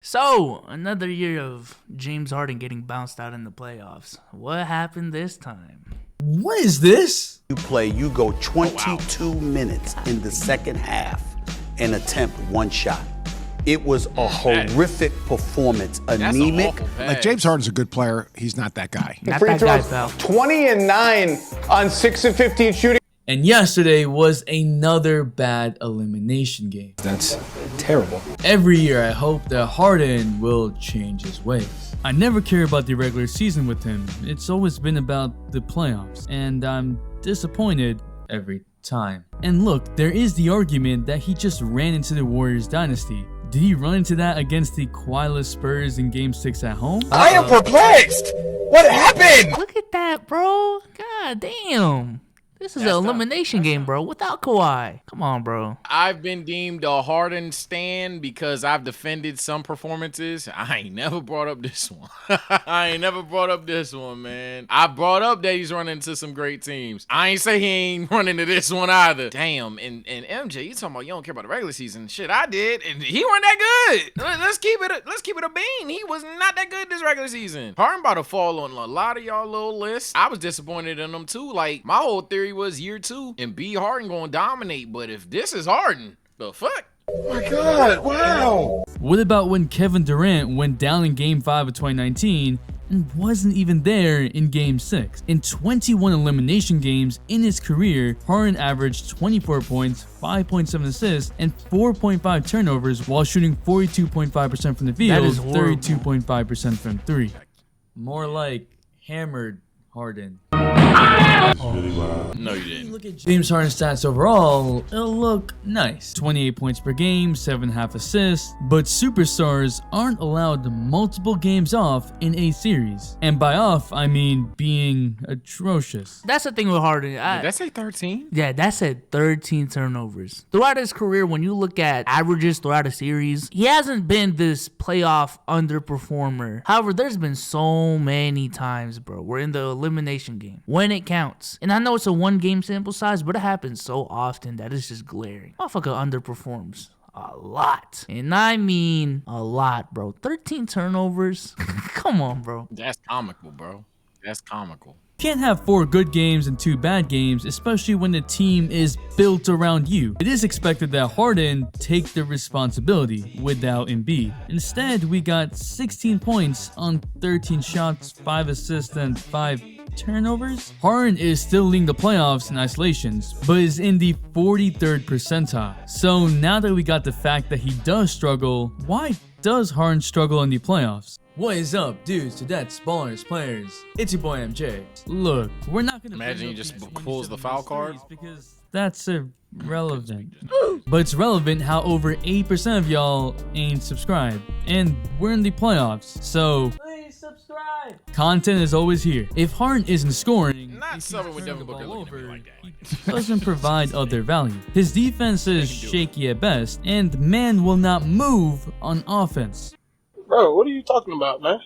So, another year of James Harden getting bounced out in the playoffs. What happened this time? What is this? You go 22 minutes in the second half and attempt one shot. It was a horrific performance, anemic. Like, James Harden's a good player. He's not that guy. Not that guy, pal. 20 and 9 on 6 of 15 shooting. And yesterday was another bad elimination game. That's terrible. Every year I hope that Harden will change his ways. I never care about the regular season with him. It's always been about the playoffs, and I'm disappointed every time. And look, there is the argument that he just ran into the Warriors dynasty. Did he run into that against the Quileless Spurs in Game 6 at home? I am perplexed. What happened? Look at that, bro. God damn. This is an elimination game, bro, without Kawhi. Come on, bro. I've been deemed a Harden stan because I've defended some performances. I ain't never brought up this one. Man. I brought up that he's running into some great teams. I ain't say he ain't running into this one either. Damn, and MJ, you talking about you don't care about the regular season. Shit, I did, and he wasn't that good. Let's keep it a bean. He was not that good this regular season. Harden about to fall on a lot of y'all little lists. I was disappointed in him too. Like, my whole theory was year 2 and B Harden gonna dominate, but if this is Harden, the fuck? Oh my God, wow. What about when Kevin Durant went down in Game 5 of 2019 and wasn't even there in Game 6? In 21 elimination games in his career, Harden averaged 24 points, 5.7 assists, and 4.5 turnovers while shooting 42.5% from the field, 32.5% from 3. More like hammered Harden. No, you didn't. Look at James Harden's stats overall, it'll look nice. 28 points per game, 7.5 assists, but superstars aren't allowed multiple games off in a series. And by off, I mean being atrocious. That's the thing with Harden. Did that say 13? Yeah, that's at 13 turnovers. Throughout his career, when you look at averages throughout a series, he hasn't been this playoff underperformer. However, there's been so many times, bro, we're in the elimination game when it counts. And I know it's a 1-game sample size, but it happens so often that it's just glaring. Motherfucker underperforms a lot. And I mean a lot, bro. 13 turnovers? Come on, bro. That's comical, bro. That's comical. Can't have 4 good games and 2 bad games, especially when the team is built around you. It is expected that Harden take the responsibility without Embiid. Instead, we got 16 points on 13 shots, 5 assists, and 5 turnovers. Harden is still leading the playoffs in isolations, but is in the 43rd percentile. So now that we got the fact that he does struggle, why does Harden struggle in the playoffs? What is up, dudes, Tudettes, ballers, players? It's your boy MJ. Look, we're not gonna imagine he just pulls the foul card because that's irrelevant. But it's relevant how over 80% of y'all ain't subscribed, and we're in the playoffs, so please subscribe. Content is always here. If Harden isn't scoring, not subbing with Devin Booker looking at me like that. He doesn't provide other value. His defense is shaky at best, and man will not move on offense. Bro, what are you talking about, man?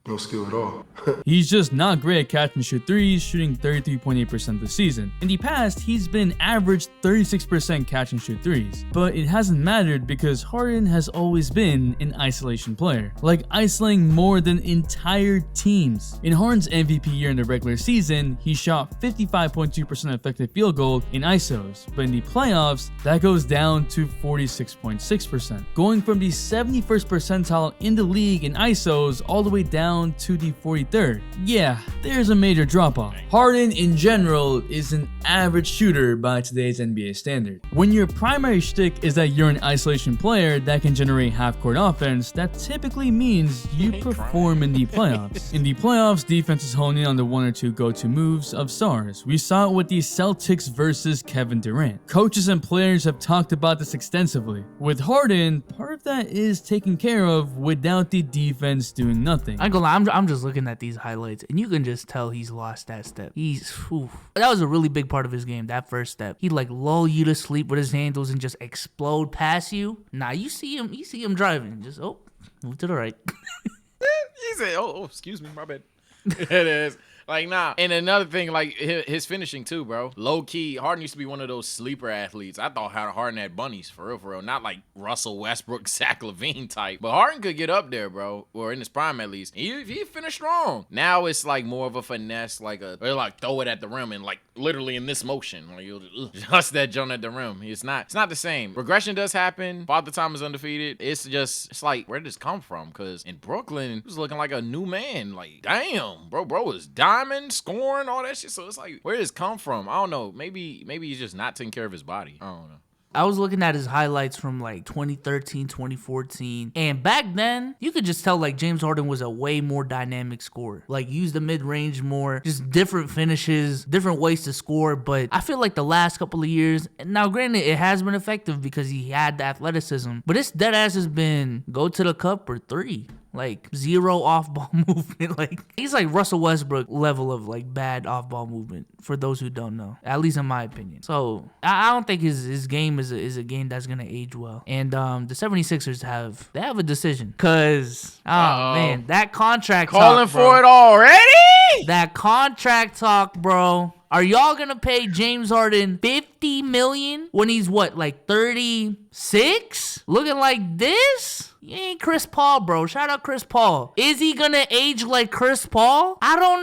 No skill at all. He's just not great at catch and shoot threes, shooting 33.8% this season. In the past, he's been average 36% catch and shoot threes, but it hasn't mattered because Harden has always been an isolation player, like isolating more than entire teams. In Harden's MVP year in the regular season, he shot 55.2% effective field goal in isos, but in the playoffs, that goes down to 46.6%, going from the 71st percentile in the league in isos all the way down to the 43rd. Yeah, there's a major drop-off. Harden in general is an average shooter by today's NBA standard. When your primary shtick is that you're an isolation player that can generate half-court offense, that typically means you perform in the playoffs. In the playoffs, defense is honing on the 1 or 2 go-to moves of stars. We saw it with the Celtics versus Kevin Durant. Coaches and players have talked about this extensively. With Harden, part of that is taken care of without the defense doing nothing. I'm just looking at these highlights, and you can just tell he's lost that step. That was a really big part of his game, that first step. He'd like lull you to sleep with his handles and just explode past you. Nah, you see him driving. Just, move to the right. He said, oh, excuse me, my bad. It is. Like, nah. And another thing, like his finishing too, bro. Low key, Harden used to be one of those sleeper athletes. I thought Harden had bunnies for real. Not like Russell Westbrook, Zach LaVine type, but Harden could get up there, bro, or in his prime at least. He finished strong. Now it's like more of a finesse, like throw it at the rim and like literally in this motion, like you'll just that jump at the rim. It's not the same. Regression does happen. Father Time is undefeated. It's like, where did this come from? Because in Brooklyn, he was looking like a new man. Like, damn, bro was diamond, scoring, all that shit. So it's like, where did this come from? I don't know. Maybe he's just not taking care of his body. I don't know. I was looking at his highlights from like 2013, 2014. And back then, you could just tell like James Harden was a way more dynamic scorer. Like used the mid-range more, just different finishes, different ways to score. But I feel like the last couple of years, now granted, it has been effective because he had the athleticism. But it's dead ass has been go to the cup or three. Like zero off-ball movement. Like he's like Russell Westbrook level of like bad off-ball movement for those who don't know, at least in my opinion. So I don't think his game is a game that's gonna age well. And the 76ers have a decision because man, that contract calling talk, bro, for it already. That contract talk, bro. Are y'all gonna pay James Harden $50 million when he's what, like 36? Looking like this? You ain't Chris Paul, bro. Shout out Chris Paul. Is he gonna age like Chris Paul? I don't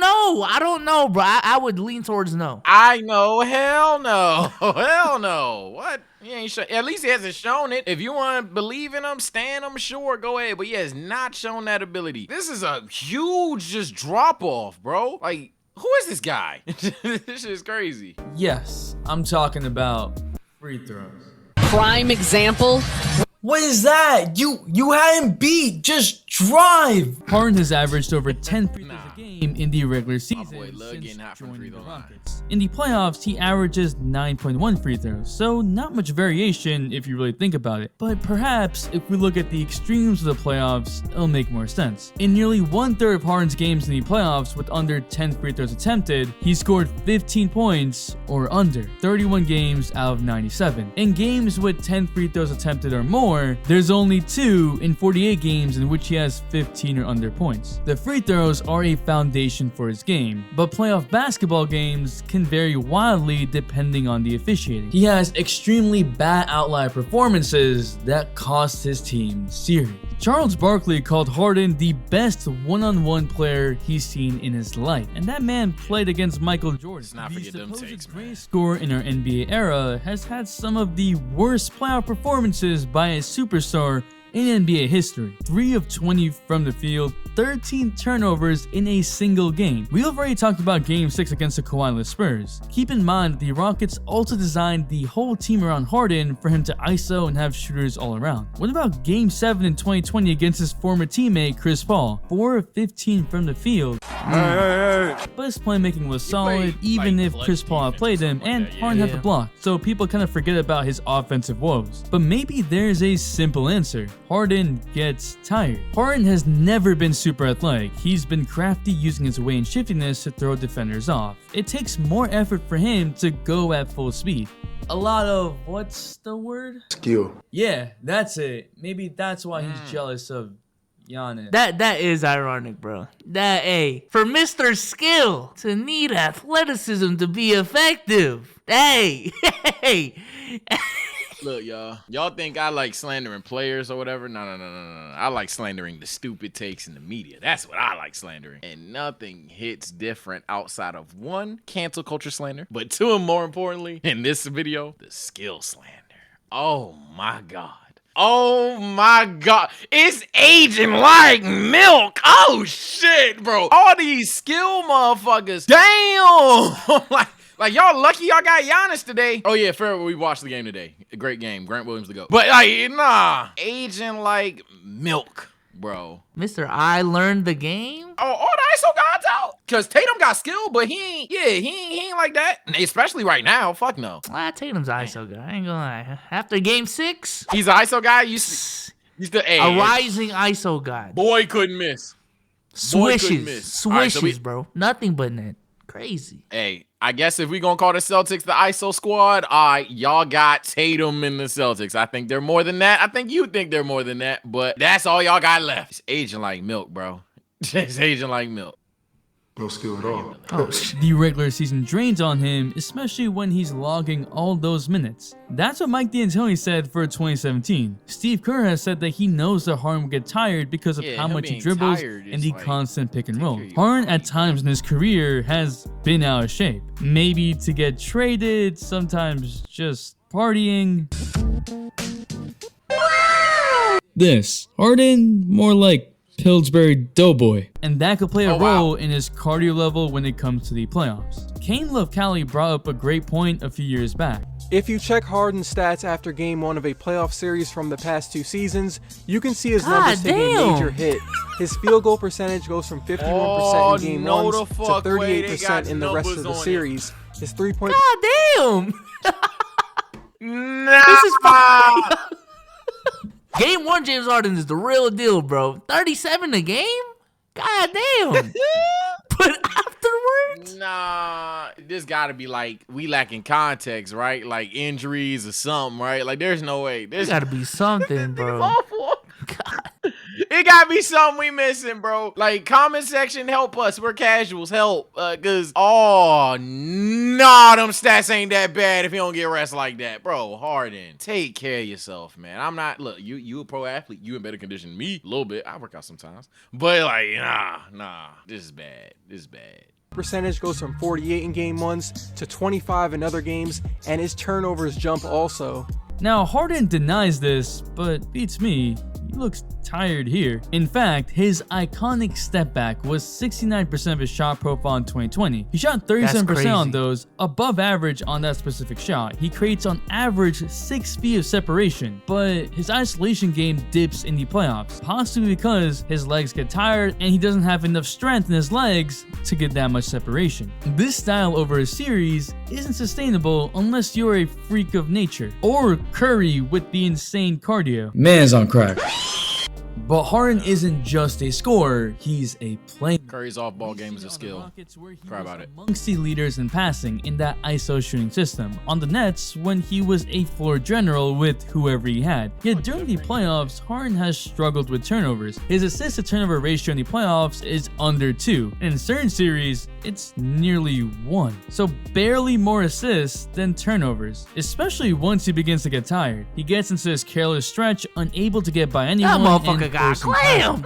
know, bro. I would lean towards no. I know. Hell no. Hell no. What? He ain't at least he hasn't shown it. If you want to believe in him, stand him, sure, go ahead. But he has not shown that ability. This is a huge just drop off, bro. Like, who is this guy? This shit is crazy. Yes, I'm talking about free throws. Prime example. What is that? You had him beat. Just drive. Harden has averaged over 10 free throws a game in the regular season boy love since getting hot from joining free the throw line. Rockets. In the playoffs, he averages 9.1 free throws, so not much variation if you really think about it. But perhaps if we look at the extremes of the playoffs, it'll make more sense. In nearly 1/3 of Harden's games in the playoffs with under 10 free throws attempted, he scored 15 points or under, 31 games out of 97. In games with 10 free throws attempted or more, there's only 2 in 48 games in which he has 15 or under points. The free throws are a foundation for his game, but playoff basketball games can vary wildly depending on the officiating. He has extremely bad outlier performances that cost his team series. Charles Barkley called Harden the best one-on-one player he's seen in his life, and that man played against Michael Jordan. Let's not forget them takes, man. Greatest scorer in our NBA era has had some of the worst playoff performances by a superstar in NBA history. 3 of 20 from the field, 13 turnovers in a single game. We've already talked about Game 6 against the Kawhi-less Spurs. Keep in mind that the Rockets also designed the whole team around Harden for him to ISO and have shooters all around. What about Game 7 in 2020 against his former teammate Chris Paul? 4 of 15 from the field. But his playmaking was solid, even if Chris Paul outplayed him and Harden had the block, so people kind of forget about his offensive woes. But maybe there's a simple answer. Harden gets tired. Harden has never been super athletic. He's been crafty, using his weight and shiftiness to throw defenders off. It takes more effort for him to go at full speed. A lot of, what's the word? Skill. Yeah, that's it. Maybe that's why he's jealous of Giannis. That is ironic, bro. For Mr. Skill to need athleticism to be effective. Hey. Look, y'all think I like slandering players or whatever? No. I like slandering the stupid takes in the media. That's what I like slandering. And nothing hits different outside of 1, cancel culture slander, but 2, and more importantly, in this video, the skill slander. Oh my God. Oh my God. It's aging like milk. Oh shit, bro. All these skill motherfuckers. Damn. Like y'all lucky y'all got Giannis today. Oh yeah, fair. We watched the game today. A great game. Grant Williams to go. But like, nah, aging like milk, bro. Mr. I learned the game. Oh, all the ISO gods out. Cause Tatum got skill, but he ain't like that. Especially right now. Fuck no. Tatum's ISO guy. I ain't gonna lie. After Game 6, he's an ISO guy. Used to a rising ISO guy. Boy couldn't miss. Swishes, bro. Nothing but net. Crazy. Hey, I guess if we gonna call the Celtics the ISO squad, all right, y'all got Tatum in the Celtics. I think they're more than that. I think you think they're more than that, but that's all y'all got left. It's aging like milk, bro. It's aging like milk. No skill at all. Oh, shit. The regular season drains on him, especially when he's logging all those minutes. That's what Mike D'Antoni said for 2017. Steve Kerr has said that he knows that Harden will get tired because of how him much he being dribbles tired and is the like, constant pick and roll. care of your Harden body, at times in his career has been out of shape. Maybe to get traded, sometimes just partying. This, Harden, more like Pillsbury Doughboy. And that could play a role in his cardio level when it comes to the playoffs. Kane Love Cali brought up a great point a few years back. If you check Harden's stats after game 1 of a playoff series from the past 2 seasons, you can see his numbers take a major hit. His field goal percentage goes from 51% in game 1 to 38% in the rest of the series. His 3-point... God damn! Nah. This is fine. Game 1, James Harden is the real deal, bro. 37 a game? God damn. But afterwards? Nah, this gotta be like, we lacking context, right? Like injuries or something, right? Like there's no way. There gotta be something, bro. Awful. God. It gotta be something we missing, bro. Like, comment section, help us. We're casuals, help. Cause, oh, nah, them stats ain't that bad if you don't get rest like that. Bro, Harden, take care of yourself, man. I'm not, look, you a pro athlete. You in better condition than me, a little bit. I work out sometimes. But, like, nah, this is bad. This is bad. Percentage goes from 48 in game 1s to 25 in other games, and his turnovers jump also. Now, Harden denies this, but beats me. He looks tired here. In fact, his iconic step back was 69% of his shot profile in 2020. He shot 37% on those, above average on that specific shot. He creates on average 6 feet of separation, but his isolation game dips in the playoffs, possibly because his legs get tired and he doesn't have enough strength in his legs to get that much separation. This style over a series isn't sustainable unless you're a freak of nature, or Curry with the insane cardio. Man's on crack. But Harden isn't just a scorer, he's a playmaker. Curry's off-ball game is a skill. Cry about it. Amongst the leaders in passing in that ISO shooting system. On the Nets, when he was a floor general with whoever he had. Yet during the playoffs, Harden has struggled with turnovers. His assist-to-turnover ratio in the playoffs is under 2. In certain series, it's nearly 1. So barely more assists than turnovers. Especially once he begins to get tired. He gets into this careless stretch, unable to get by anyone. That motherfucker got clammed.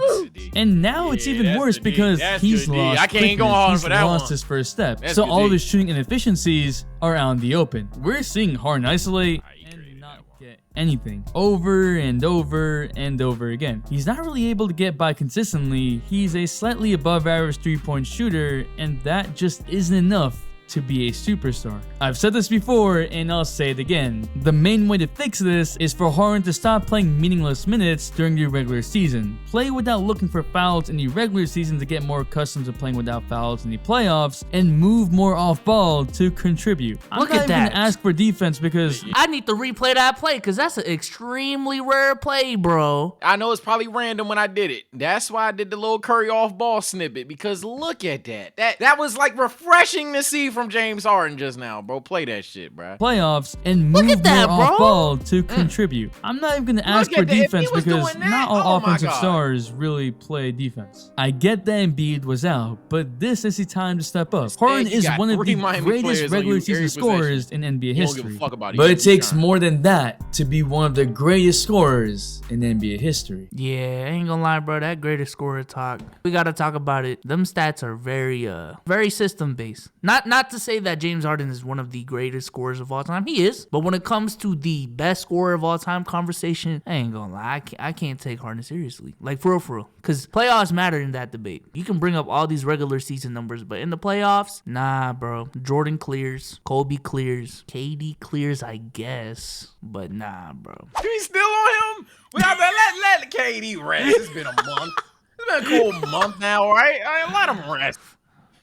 And now it's even worse because he's lost I can't go on for that lost one. his first step. That's So good all D. of his shooting inefficiencies are out in the open. We're seeing Harden isolate and not get anything over and over and over again. He's not really able to get by consistently. He's a slightly above average 3-point shooter, and that just isn't enough to be a superstar. I've said this before and I'll say it again. The main way to fix this is for Harden to stop playing meaningless minutes during the regular season. Play without looking for fouls in the regular season to get more accustomed to playing without fouls in the playoffs, and move more off ball to contribute. Look I'm at not even that. gonna ask for defense because I need to replay that play because that's an extremely rare play, bro. I know it's probably random when I did it. That's why I did the little Curry off-ball snippet, because look at that. That was like refreshing to see from James Harden just now, bro. Play that shit, bro. playoffs and Look move at that, more bro. off ball to contribute. I'm not even gonna ask Look for at that. If he defense was because doing that, not all oh my offensive God. stars really play defense. I get that Embiid was out, but this is the time to step up. Harden you is got one of 3 the Miami greatest players on regular you season every scorers in NBA You don't give history. a fuck about it. But You it takes trying. more than that to be one of the greatest scorers in NBA history. Yeah, I ain't gonna lie, bro. That greatest scorer talk. We gotta talk about it. Them stats are very system based. Not to say that James Harden is one of the greatest scorers of all time. He is. But when it comes to the best scorer of all time conversation, I ain't gonna lie. I can't take Harden seriously. Like, for real. Because playoffs matter in that debate. You can bring up all these regular season numbers, but in the playoffs, nah, bro. Jordan clears. Kobe clears. KD clears, I guess. But nah, bro. We still on him? We gotta let KD rest. It's been a month. It's been a cool month now, right? Let him rest.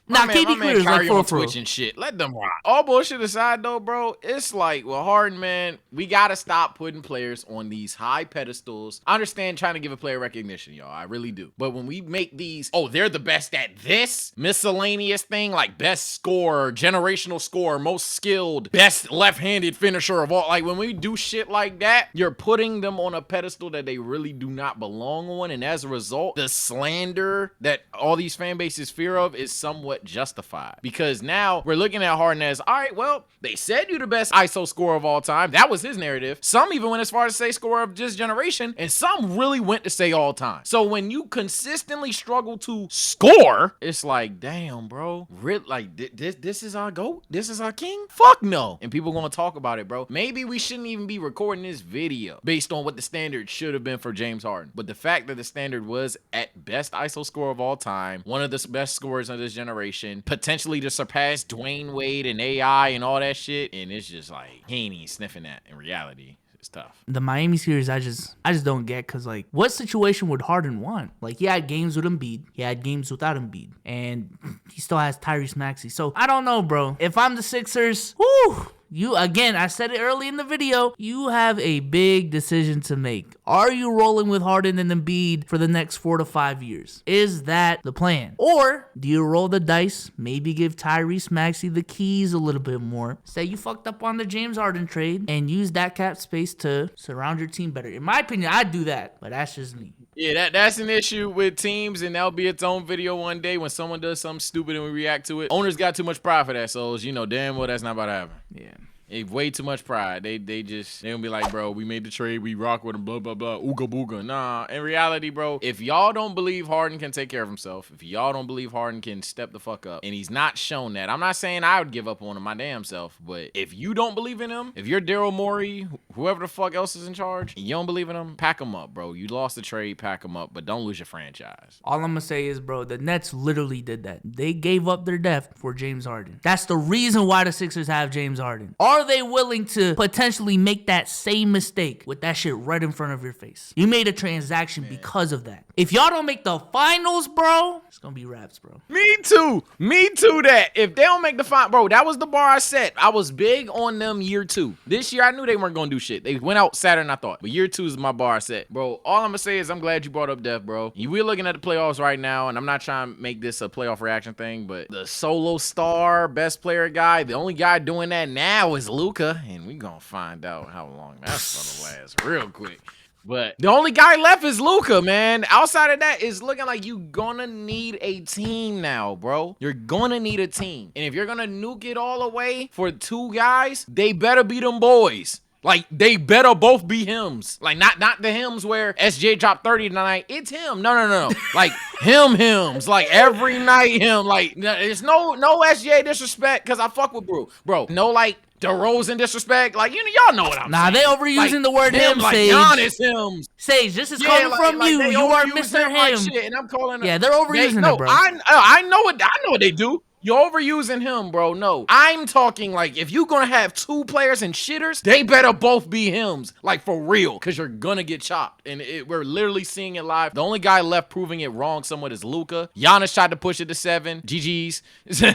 Nah, My KD man clears like Kyrie on for Twitch and shit. Let them rock. All bullshit aside, though, bro, it's like, well, Harden, man, we gotta stop putting players on these high pedestals. I understand trying to give a player recognition, y'all. I really do. But when we make these, oh, they're the best at this miscellaneous thing, like best scorer, generational scorer, most skilled, best left-handed finisher of all, like when we do shit like that, you're putting them on a pedestal that they really do not belong on. And as a result, the slander that all these fan bases fear of is somewhat somewhat justified because now we're looking at Harden as, all right, well, they said you're the best ISO scorer of all time. That was his narrative. Some even went as far as to say scorer of this generation, and some really went to say all time. So when you consistently struggle to score, it's like, damn, bro, this is our GOAT? This is our king? Fuck no. And people gonna talk about it, bro. Maybe we shouldn't even be recording this video based on what the standard should have been for James Harden. But the fact that the standard was at best ISO scorer of all time, one of the best scorers of this generation, potentially to surpass Dwayne Wade and AI and all that shit, and it's just like, he ain't even sniffing that in reality. It's tough. The Miami series, I just don't get, because, like, what situation would Harden want? Like, he had games with Embiid. He had games without Embiid. And he still has Tyrese Maxey. So, I don't know, bro. If I'm the Sixers, whoo! Again, I said it early in the video, you have a big decision to make. Are you rolling with Harden and Embiid for the next 4 to 5 years? Is that the plan? Or do you roll the dice, maybe give Tyrese Maxey the keys a little bit more, say you fucked up on the James Harden trade, and use that cap space to surround your team better? In my opinion, I'd do that, but that's just me. Yeah, that's an issue with teams, and that'll be its own video one day when someone does something stupid and we react to it. Owners got too much pride for that, so you know damn well that's not about to happen. Yeah. They way too much pride. They gonna be like, bro, we made the trade, we rock with him, blah, blah, blah, ooga booga. Nah, in reality, bro, if y'all don't believe Harden can take care of himself, if y'all don't believe Harden can step the fuck up, and he's not shown that, I'm not saying I would give up on him my damn self, but if you don't believe in him, if you're Daryl Morey, whoever the fuck else is in charge, and you don't believe in him, pack him up, bro. You lost the trade, pack him up, but don't lose your franchise. All I'm gonna say is, bro, the Nets literally did that. They gave up their depth for James Harden. That's the reason why the Sixers have James Harden. Are they willing to potentially make that same mistake with that shit right in front of your face? You made a transaction because of that. If y'all don't make the finals, bro, it's gonna be raps, bro. Me too that. If they don't make the final, bro, that was the bar I set. I was big on them year 2. This year I knew they weren't gonna do shit. They went out sadder than I thought, but year 2 is my bar I set, bro. All I'm gonna say is I'm glad you brought up depth, bro. We're looking at the playoffs right now, and I'm not trying to make this a playoff reaction thing, but the solo star best player guy, the only guy doing that now is Luka, and we gonna find out how long that's gonna last real quick. But the only guy left is Luka, man. Outside of that, it's looking like you gonna need a team now, bro. You're gonna need a team. And if you're gonna nuke it all away for 2 guys, they better be them boys. Like, they better both be hims. Like, not the hims where SJ dropped 30 tonight. It's him. No. Like, hims. Like, every night him. Like, there's no SJ disrespect because I fuck with Bro, no, like, DeRozan disrespect. Like, y'all know what I'm saying. Nah, they overusing like, the word him, like Sage. Giannis hims. Sage, this is coming from you. You are Mr. Him. Like shit, and I'm calling yeah, they're overusing it, bro. I know what they do. You're overusing him, bro. No, I'm talking like if you're gonna have 2 players and shitters, they better both be hims, like for real, because you're gonna get chopped. And we're literally seeing it live. The only guy left proving it wrong somewhat is Luka. Giannis tried to push it to 7. GG's.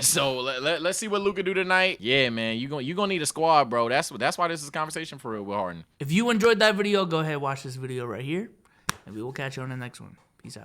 So let's see what Luka do tonight. Yeah, man, you gonna need a squad, bro. That's why this is a conversation for real with Harden. If you enjoyed that video, go ahead and watch this video right here, and we will catch you on the next one. Peace out.